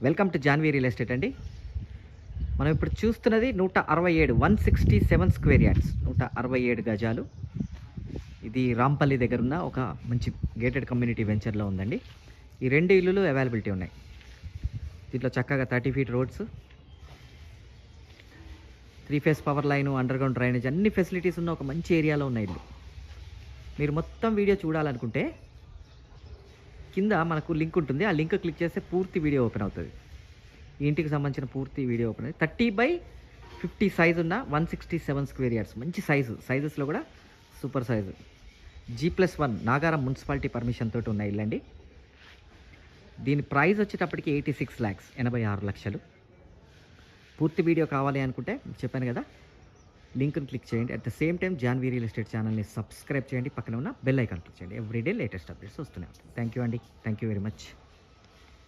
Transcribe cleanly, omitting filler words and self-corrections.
Welcome to Janhvi real estate అండి. మనం ఇప్పుడు చూస్తున్నది 167 167 స్క్వేర్ యార్డ్స్ 167 గజాలు. ఇది రాంపల్లి దగ్గర ఉన్న ఒక మంచి గేటెడ్ కమ్యూనిటీ వెంచర్లో ఉందండి. ఈ 2 ఇల్లులు అవైలబిలిటీ ఉన్నాయి. దీంట్లో చక్కగా 30 feet roads, 3 phase power line, underground drainage అన్ని ఫెసిలిటీస్ ఉన్న ఒక మంచి ఏరియాలో ఉన్న ఇల్లు. మీరు మొత్తం వీడియో చూడాలనుకుంటే కింద మనకు లింక్ ఉంటుంది. ఆ లింక్ క్లిక్ చేస్తే పూర్తి వీడియో ఓపెన్ అవుతుంది. ఈ ఇంటికి సంబంధించిన పూర్తి వీడియో ఓపెన్ అవుతుంది. 30/50 సైజు ఉన్న 167 స్క్వేర్ యార్డ్స్, మంచి సైజెస్లో కూడా super size. G+1 Nagaram municipality permission తోటి ఉన్న ఇల్లు అండి. దీని ప్రైస్ వచ్చేటప్పటికి 86 lakhs, 86 లక్షలు. పూర్తి వీడియో కావాలి అనుకుంటే చెప్పాను కదా, లింక్ని క్లిక్ చేయండి. At the same time Janhvi real estate ఛానల్ని సబ్స్క్రైబ్ చేయండి. పక్కన ఉన్న బెల్ ఐకాన్ క్లిక్ చేయండి. ఎవ్రీడే లేటెస్ట్ అప్డేట్స్ వస్తూనే ఉంటాయి. థ్యాంక్ యూ అండి. Thank you very much.